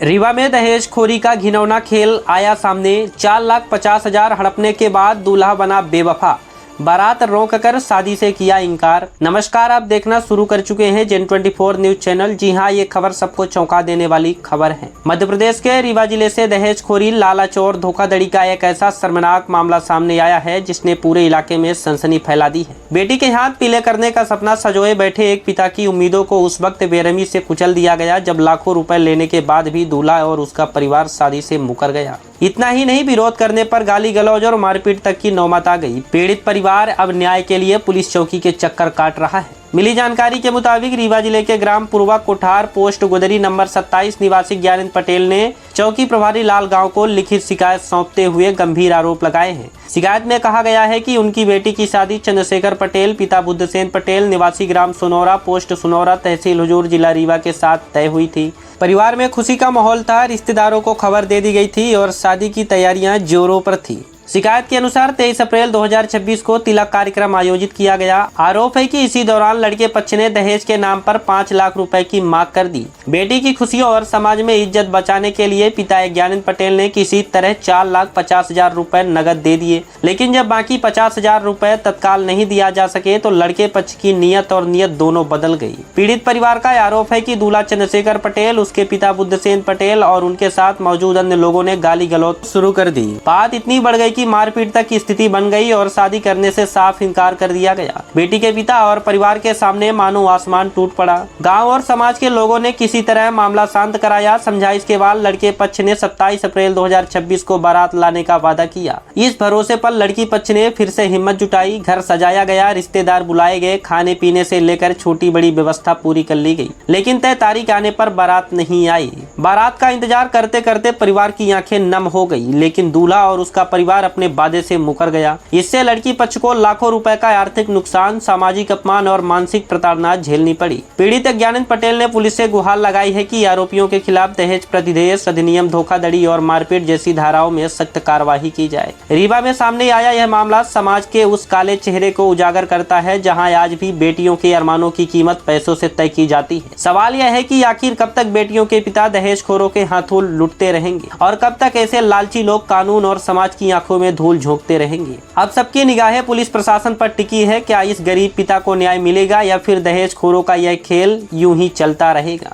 रीवा में दहेजखोरी का घिनौना खेल आया सामने। 4,50,000 हड़पने के बाद दूल्हा बना बेवफा, बारात रोककर शादी से किया इनकार। नमस्कार, आप देखना शुरू कर चुके हैं Gen24 न्यूज चैनल। जी हां, ये खबर सबको चौंका देने वाली खबर है। मध्य प्रदेश के रीवा जिले से दहेजखोरी, लालच और धोखाधड़ी का एक ऐसा शर्मनाक मामला सामने आया है जिसने पूरे इलाके में सनसनी फैला दी है। बेटी के हाथ पीले करने का सपना सजोए बैठे एक पिता की उम्मीदों को उस वक्त बेरहमी से कुचल दिया गया जब लाखों रुपए लेने के बाद भी दूल्हा और उसका परिवार शादी से मुकर गया। इतना ही नहीं, विरोध करने पर गाली गलौज और मारपीट तक की नौबत आ गई। पीड़ित परिवार अब न्याय के लिए पुलिस चौकी के चक्कर काट रहा है। मिली जानकारी के मुताबिक रीवा जिले के ग्राम पूर्वा कोठार पोस्ट गुदरी नंबर 27 निवासी ज्ञानेंद्र पटेल ने चौकी प्रभारी लाल गांव को लिखित शिकायत सौंपते हुए गंभीर आरोप लगाए हैं। शिकायत में कहा गया है कि उनकी बेटी की शादी चंद्रशेखर पटेल पिता बुद्धसेन पटेल निवासी ग्राम सुनौरा पोस्ट सुनौरा तहसील हुजूर जिला रीवा के साथ तय हुई थी। परिवार में खुशी का माहौल था, रिश्तेदारों को खबर दे दी गई थी और शादी की तैयारियां जोरों पर थी। शिकायत के अनुसार 23 अप्रैल 2026 को तिलक कार्यक्रम आयोजित किया गया। आरोप है कि इसी दौरान लड़के पक्ष ने दहेज के नाम पर 5 लाख रुपए की मांग कर दी। बेटी की खुशियों और समाज में इज्जत बचाने के लिए पिता ज्ञानेंद्र पटेल ने किसी तरह 4,50,000 रुपए नगद दे दिए, लेकिन जब बाकी 50,000 रुपए तत्काल नहीं दिया जा सके तो लड़के पक्ष की नीयत और नीयत दोनों बदल गई। पीड़ित परिवार का आरोप है कि दूल्हा चंद्रशेखर पटेल, उसके पिता बुद्धसेन पटेल और उनके साथ मौजूद अन्य लोगों ने गाली गलौज शुरू कर दी। बात इतनी बढ़ गई कि मारपीट तक की स्थिति बन गई और शादी करने से साफ इनकार कर दिया गया। बेटी के पिता और परिवार के सामने मानो आसमान टूट पड़ा। गांव और समाज के लोगों ने किसी तरह मामला शांत कराया, समझाइश के बाद लड़के पक्ष ने 27 अप्रैल 2026 को बारात लाने का वादा किया। इस भरोसे पर लड़की पक्ष ने फिर से हिम्मत जुटाई। घर सजाया गया, रिश्तेदार बुलाए गए, खाने पीने से लेकर छोटी बड़ी व्यवस्था पूरी कर ली गई, लेकिन तय तारीख आने पर बारात नहीं आई। बारात का इंतजार करते करते परिवार की आंखें नम हो गई, लेकिन दूल्हा और उसका परिवार अपने वादे से मुकर गया। इससे लड़की पक्ष को लाखों रुपए का आर्थिक नुकसान, सामाजिक अपमान और मानसिक प्रताड़ना झेलनी पड़ी। पीड़ित ज्ञानेंद्र पटेल ने पुलिस से गुहार लगाई है कि आरोपियों के खिलाफ दहेज प्रतिदेश अधिनियम, धोखाधड़ी और मारपीट जैसी धाराओं में सख्त कार्रवाई की जाए। रीवा में सामने आया यह मामला समाज के उस काले चेहरे को उजागर करता है जहां आज भी बेटियों के अरमानों की कीमत पैसों से तय की जाती है। सवाल यह है कि आखिर कब तक बेटियों के पिता दहेजखोरों के हाथों लुटते रहेंगे और कब तक ऐसे लालची लोग कानून और समाज की आंखों में धूल झोंकते रहेंगे। अब सबकी निगाहें पुलिस प्रशासन पर टिकी है। क्या इस गरीब पिता को न्याय मिलेगा या फिर दहेजखोरों का यह खेल यूं ही चलता रहेगा?